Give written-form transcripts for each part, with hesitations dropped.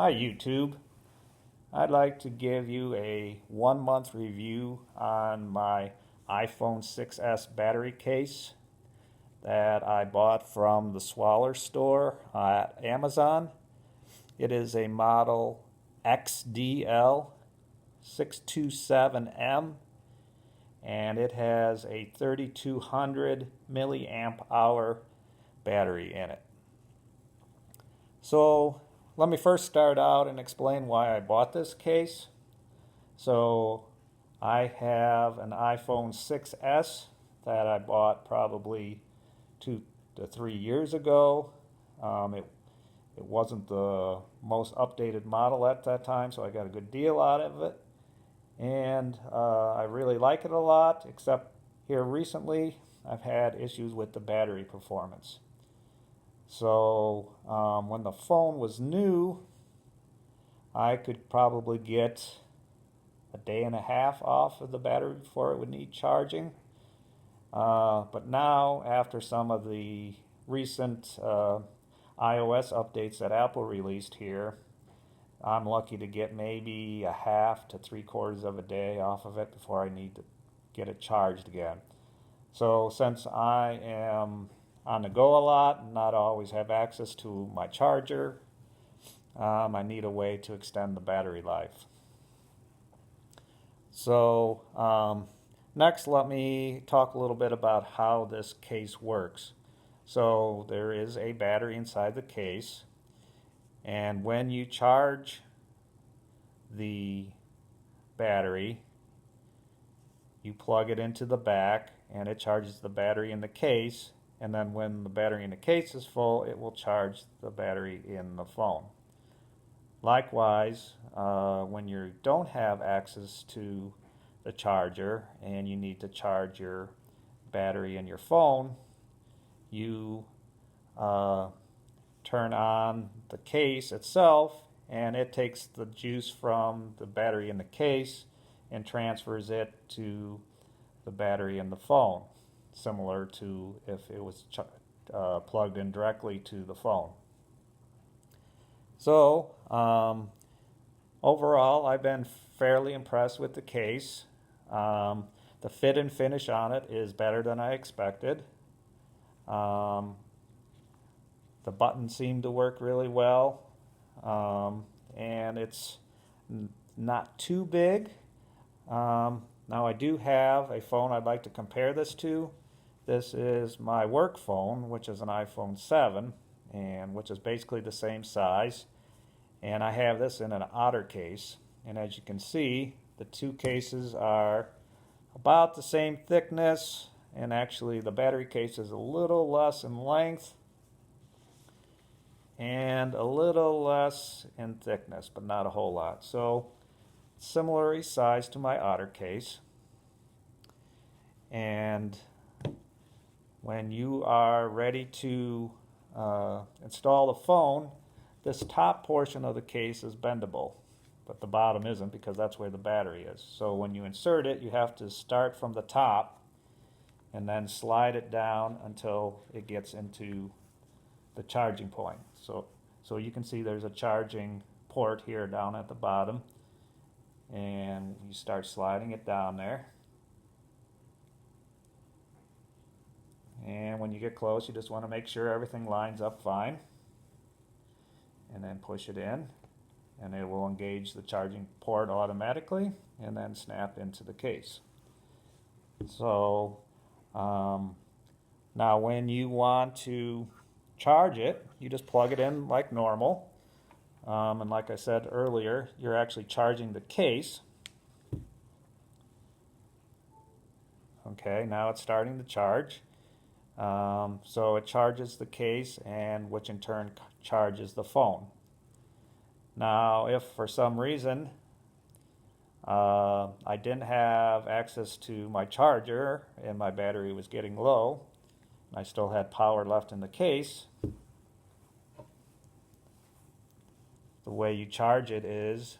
Hi YouTube. I'd like to give you a 1 month review on my iPhone 6s battery case that I bought from the Swaller store at Amazon. It is a model XDL 627M and it has a 3200 milliamp hour battery in it. So let me first start out and explain why I bought this case. So I have an iPhone 6s that I bought probably 2 to 3 years ago. It wasn't the most updated model at that time, so I got a good deal out of it. And I really like it a lot, except here recently I've had issues with the battery performance. So when the phone was new, I could probably get a day and a half off of the battery before it would need charging. But now, after some of the recent iOS updates that Apple released here, I'm lucky to get maybe a half to 3/4 of a day off of it before I need to get it charged again. So since I am on the go a lot and not always have access to my charger, I need a way to extend the battery life. So next, let me talk a little bit about how this case works. So there is a battery inside the case, and when you charge the battery, you plug it into the back and it charges the battery in the case, and then when the battery in the case is full, it will charge the battery in the phone. Likewise, when you don't have access to the charger and you need to charge your battery in your phone, you turn on the case itself and it takes the juice from the battery in the case and transfers it to the battery in the phone, similar to if it was plugged in directly to the phone. So overall, I've been fairly impressed with the case. The fit and finish on it is better than I expected. The buttons seem to work really well, and it's not too big. Now I do have a phone I'd like to compare this to. This is my work phone, which is an iPhone 7, and which is basically the same size. And I have this in an Otter case. And as you can see, the two cases are about the same thickness, and actually the battery case is a little less in length and a little less in thickness, but not a whole lot. So similar size to my Otter case. And when you are ready to install the phone, this top portion of the case is bendable, but the bottom isn't, because that's where the battery is. So when you insert it, you have to start from the top and then slide it down until it gets into the charging point. So you can see there's a charging port here down at the bottom, and you start sliding it down there. And when you get close, you just want to make sure everything lines up fine, and then push it in, and it will engage the charging port automatically and then snap into the case. So now when you want to charge it, you just plug it in like normal, and like I said earlier, you're actually charging the case. Okay, now it's starting to charge. So it charges the case, and which in turn charges the phone. Now, if for some reason I didn't have access to my charger and my battery was getting low, and I still had power left in the case, the way you charge it is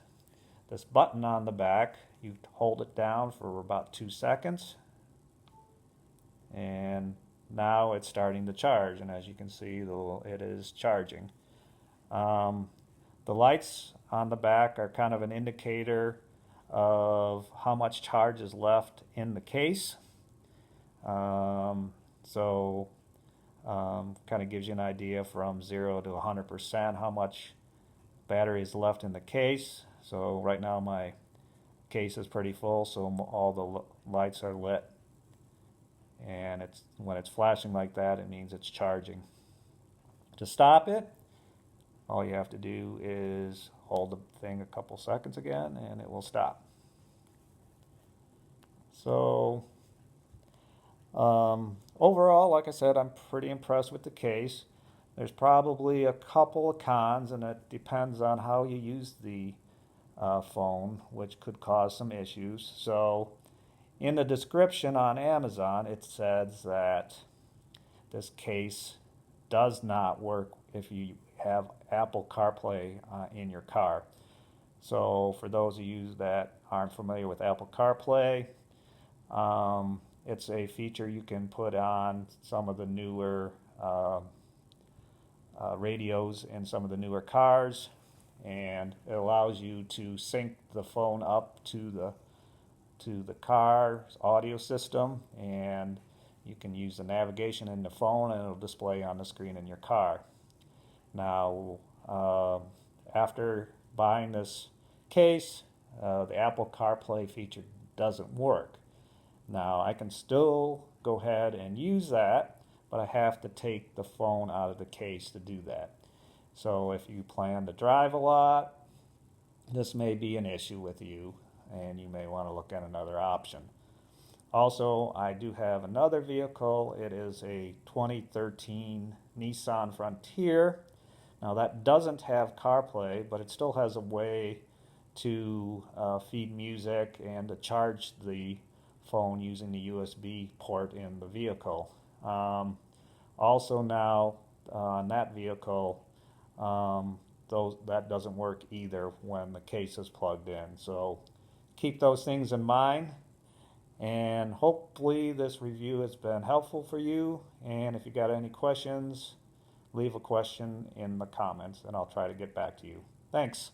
this button on the back. You hold it down for about 2 seconds, and now it's starting to charge, and as you can see, it is charging. The lights on the back are kind of an indicator of how much charge is left in the case. So kind of gives you an idea from 0 to 100% how much battery is left in the case. So right now my case is pretty full, so all the lights are lit, and when it's flashing like that, it means it's charging. To stop it, all you have to do is hold the thing a couple seconds again and it will stop. So overall, like I said, I'm pretty impressed with the case. There's probably a couple of cons, and it depends on how you use the phone, which could cause some issues. So in the description on Amazon, it says that this case does not work if you have Apple CarPlay in your car. So for those of you that aren't familiar with Apple CarPlay, it's a feature you can put on some of the newer radios in some of the newer cars, and it allows you to sync the phone up to the car's audio system, and you can use the navigation in the phone and it'll display on the screen in your car. Now, after buying this case, the Apple CarPlay feature doesn't work. Now, I can still go ahead and use that, but I have to take the phone out of the case to do that. So if you plan to drive a lot, this may be an issue with you, and you may want to look at another option. Also, I do have another vehicle. It is a 2013 Nissan Frontier. Now that doesn't have CarPlay, but it still has a way to feed music and to charge the phone using the USB port in the vehicle. Also now on that vehicle, that doesn't work either when the case is plugged in. So keep those things in mind, and hopefully this review has been helpful for you. And if you got any questions, leave a question in the comments and I'll try to get back to you. Thanks.